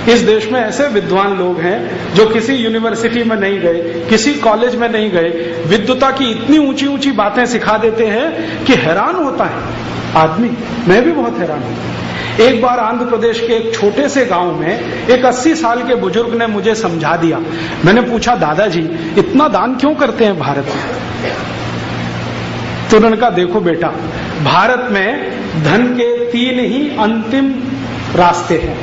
इस देश में ऐसे विद्वान लोग हैं जो किसी यूनिवर्सिटी में नहीं गए, किसी कॉलेज में नहीं गए, विद्वता की इतनी ऊंची ऊंची बातें सिखा देते हैं कि हैरान होता है आदमी। मैं भी बहुत हैरान हूं। एक बार आंध्र प्रदेश के एक छोटे से गांव में एक 80 साल के बुजुर्ग ने मुझे समझा दिया। मैंने पूछा, दादाजी इतना दान क्यों करते हैं भारत में? तो उन्होंने कहा, देखो बेटा, भारत में धन के 3 ही अंतिम रास्ते हैं।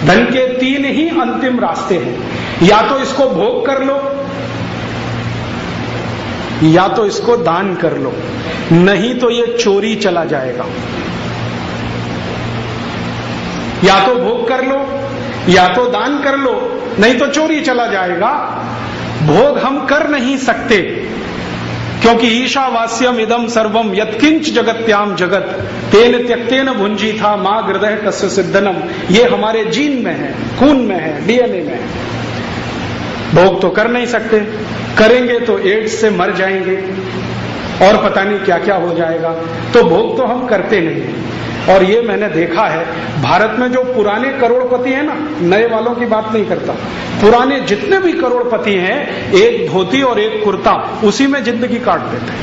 धन के 3 ही अंतिम रास्ते हैं। या तो इसको भोग कर लो, या तो इसको दान कर लो, नहीं तो ये चोरी चला जाएगा। या तो भोग कर लो, या तो दान कर लो, नहीं तो चोरी चला जाएगा। भोग हम कर नहीं सकते, क्योंकि ईशावास्यम इदम सर्वम यत्किंच जगत्याम जगत तेन त्यक्तेन भुंजी था मां हृदय तस्य सिद्धनम। ये हमारे जीन में है, खून में है, डीएनए में है। भोग तो कर नहीं सकते, करेंगे तो एड्स से मर जाएंगे और पता नहीं क्या क्या हो जाएगा। तो भोग तो हम करते नहीं हैं। और ये मैंने देखा है, भारत में जो पुराने करोड़पति हैं ना, नए वालों की बात नहीं करता, पुराने जितने भी करोड़पति हैं, एक धोती और एक कुर्ता, उसी में जिंदगी काट देते हैं।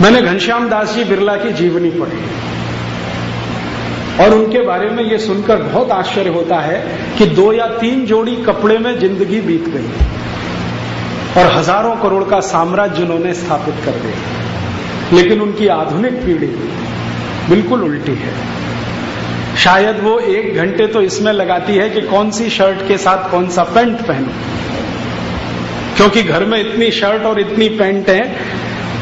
मैंने घनश्याम दास जी बिरला की जीवनी पढ़ी और उनके बारे में ये सुनकर बहुत आश्चर्य होता है कि 2 या 3 जोड़ी कपड़े में जिंदगी बीत गई और हजारों करोड़ का साम्राज्य उन्होंने स्थापित कर दिया। लेकिन उनकी आधुनिक पीढ़ी बिल्कुल उल्टी है। शायद वो 1 घंटे तो इसमें लगाती है कि कौन सी शर्ट के साथ कौन सा पैंट पहनो, क्योंकि घर में इतनी शर्ट और इतनी पैंट है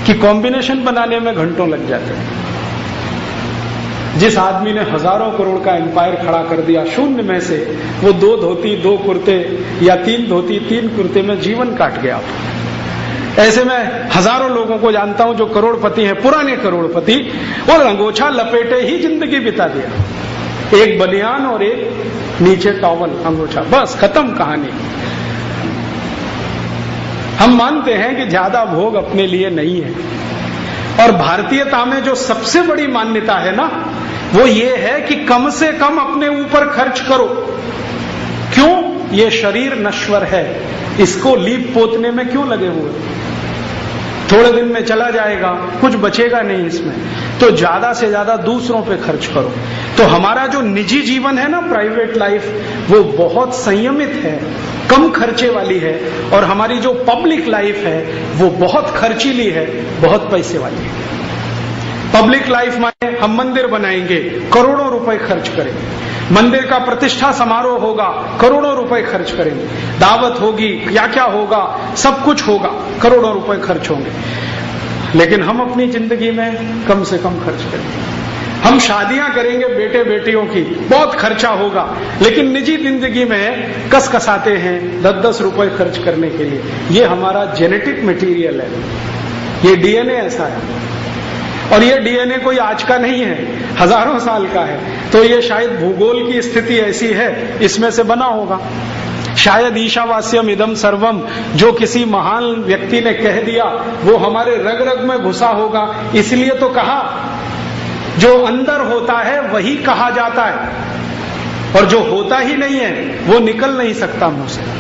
कि कॉम्बिनेशन बनाने में घंटों लग जाते हैं। जिस आदमी ने हजारों करोड़ का एम्पायर खड़ा कर दिया शून्य में से, वो 2 धोती 2 कुर्ते या 3 धोती 3 कुर्ते में जीवन काट गया। ऐसे में हजारों लोगों को जानता हूं जो करोड़पति हैं, पुराने करोड़पति, और अंगोछा लपेटे ही जिंदगी बिता दिया। एक बनियान और एक नीचे टॉवल, अंगोछा, बस खत्म कहानी। हम मानते हैं कि ज्यादा भोग अपने लिए नहीं है। और भारतीयता में जो सबसे बड़ी मान्यता है ना, वो ये है कि कम से कम अपने ऊपर खर्च करो। क्यों? ये शरीर नश्वर है, इसको लीप पोतने में क्यों लगे हुए? थोड़े दिन में चला जाएगा, कुछ बचेगा नहीं इसमें। तो ज्यादा से ज्यादा दूसरों पे खर्च करो। तो हमारा जो निजी जीवन है ना, प्राइवेट लाइफ, वो बहुत संयमित है, कम खर्चे वाली है। और हमारी जो पब्लिक लाइफ है वो बहुत खर्चीली है, बहुत पैसे वाली है। पब्लिक लाइफ में हम मंदिर बनाएंगे, करोड़ों रुपए खर्च करेंगे। मंदिर का प्रतिष्ठा समारोह होगा, करोड़ों रुपए खर्च करेंगे। दावत होगी, क्या क्या होगा, सब कुछ होगा, करोड़ों रुपए खर्च होंगे। लेकिन हम अपनी जिंदगी में कम से कम खर्च करेंगे। हम शादियां करेंगे बेटे बेटियों की, बहुत खर्चा होगा, लेकिन निजी जिंदगी में कसकसाते हैं 10-10 रुपए खर्च करने के लिए। ये हमारा जेनेटिक मटेरियल है, ये डीएनए ऐसा है। और ये डीएनए कोई आज का नहीं है, हजारों साल का है। तो ये शायद भूगोल की स्थिति ऐसी है, इसमें से बना होगा। शायद ईशावास्यम इदम सर्वम जो किसी महान व्यक्ति ने कह दिया, वो हमारे रग रग में घुसा होगा। इसलिए तो कहा, जो अंदर होता है वही कहा जाता है, और जो होता ही नहीं है वो निकल नहीं सकता मुंह से।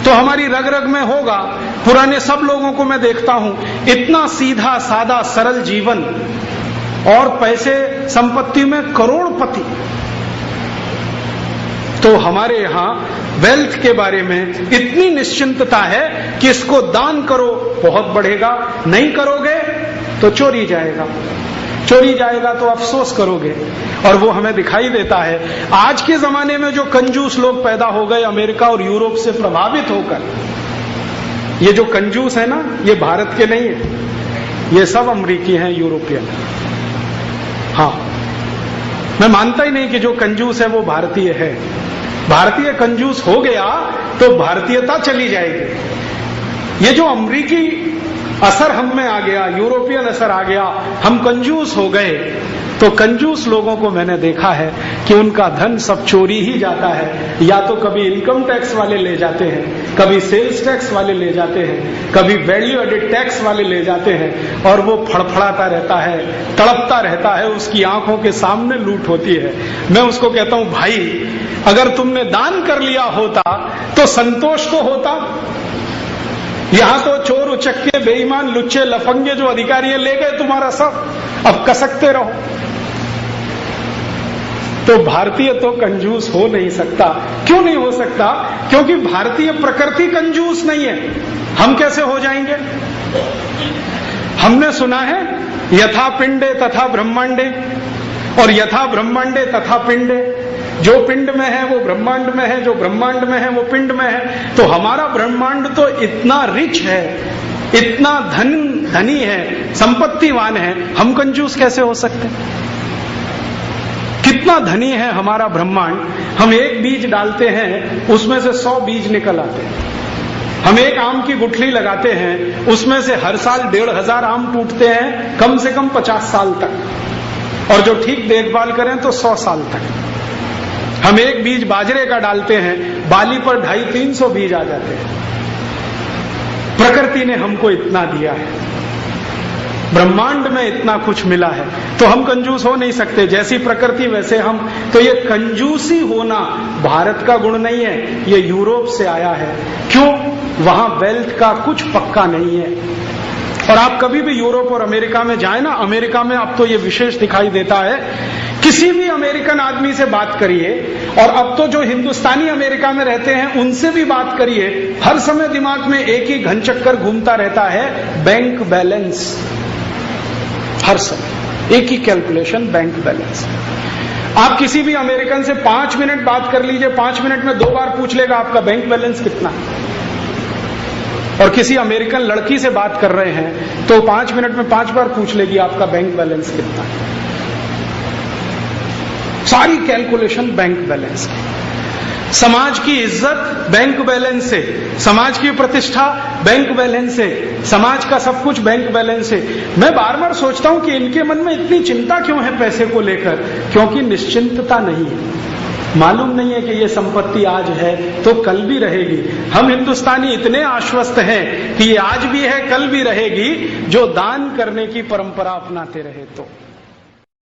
तो हमारी रग रग में होगा। पुराने सब लोगों को मैं देखता हूं, इतना सीधा सादा सरल जीवन, और पैसे संपत्ति में करोड़पति। तो हमारे यहां वेल्थ के बारे में इतनी निश्चिंतता है कि इसको दान करो, बहुत बढ़ेगा, नहीं करोगे तो चोरी जाएगा, चोरी जाएगा तो अफसोस करोगे। और वो हमें दिखाई देता है आज के जमाने में जो कंजूस लोग पैदा हो गए अमेरिका और यूरोप से प्रभावित होकर। ये जो कंजूस है ना, ये भारत के नहीं है, ये सब अमेरिकी हैं, यूरोपियन। हाँ, मैं मानता ही नहीं कि जो कंजूस है वो भारतीय है। भारतीय कंजूस हो गया तो भारतीयता चली जाएगी। ये जो अमेरिकी असर हम में आ गया, यूरोपियन असर आ गया, हम कंजूस हो गए, तो कंजूस लोगों को मैंने देखा है कि उनका धन सब चोरी ही जाता है। या तो कभी इनकम टैक्स वाले ले जाते हैं, कभी सेल्स टैक्स वाले ले जाते हैं, कभी वैल्यू एडेड टैक्स वाले ले जाते हैं, और वो फड़फड़ाता रहता है, तड़पता रहता है, उसकी आंखों के सामने लूट होती है। मैं उसको कहता हूं, भाई अगर तुमने दान कर लिया होता तो संतोष तो होता। यहां तो चोर उचक्के बेईमान लुच्चे लफंगे जो अधिकारी ले गए तुम्हारा सब, अब कसकते रहो। तो भारतीय तो कंजूस हो नहीं सकता। क्यों नहीं हो सकता? क्योंकि भारतीय प्रकृति कंजूस नहीं है। हम कैसे हो जाएंगे? हमने सुना है यथा पिंडे तथा ब्रह्मांडे, और यथा ब्रह्मांडे तथा पिंडे। जो पिंड में है वो ब्रह्मांड में है, जो ब्रह्मांड में है वो पिंड में है। तो हमारा ब्रह्मांड तो इतना रिच है, इतना धनी है, संपत्तिवान है, हम कंजूस कैसे हो सकते? कितना धनी है हमारा ब्रह्मांड। हम एक बीज डालते हैं, उसमें से 100 बीज निकल आते हैं। हम एक आम की गुठली लगाते हैं, उसमें से हर साल 1500 आम टूटते हैं, कम से कम 50 साल तक, और जो ठीक देखभाल करें तो 100 साल तक। हम एक बीज बाजरे का डालते हैं, बाली पर 250-300 बीज आ जाते हैं। प्रकृति ने हमको इतना दिया है, ब्रह्मांड में इतना कुछ मिला है, तो हम कंजूस हो नहीं सकते। जैसी प्रकृति वैसे हम। तो ये कंजूसी होना भारत का गुण नहीं है, ये यूरोप से आया है। क्यों? वहां वेल्थ का कुछ पक्का नहीं है। और आप कभी भी यूरोप और अमेरिका में जाए ना, अमेरिका में अब तो ये विशेष दिखाई देता है, किसी भी अमेरिकन आदमी से बात करिए, और अब तो जो हिंदुस्तानी अमेरिका में रहते हैं उनसे भी बात करिए, हर समय दिमाग में एक ही घन चक्कर घूमता रहता है, बैंक बैलेंस। हर समय एक ही कैलकुलेशन, बैंक बैलेंस। आप किसी भी अमेरिकन से 5 मिनट बात कर लीजिए, 5 मिनट में 2 बार पूछ लेगा आपका बैंक बैलेंस कितना है। और किसी अमेरिकन लड़की से बात कर रहे हैं तो 5 मिनट में 5 बार पूछ लेगी आपका बैंक बैलेंस कितना है। सारी कैलकुलेशन बैंक बैलेंस की। समाज की इज्जत बैंक बैलेंस से, समाज की प्रतिष्ठा बैंक बैलेंस से, समाज का सब कुछ बैंक बैलेंस से। मैं बार बार सोचता हूं कि इनके मन में इतनी चिंता क्यों है पैसे को लेकर? क्योंकि निश्चिंतता नहीं है। मालूम नहीं है कि ये संपत्ति आज है तो कल भी रहेगी। हम हिंदुस्तानी इतने आश्वस्त हैं कि ये आज भी है, कल भी रहेगी, जो दान करने की परंपरा अपनाते रहे तो।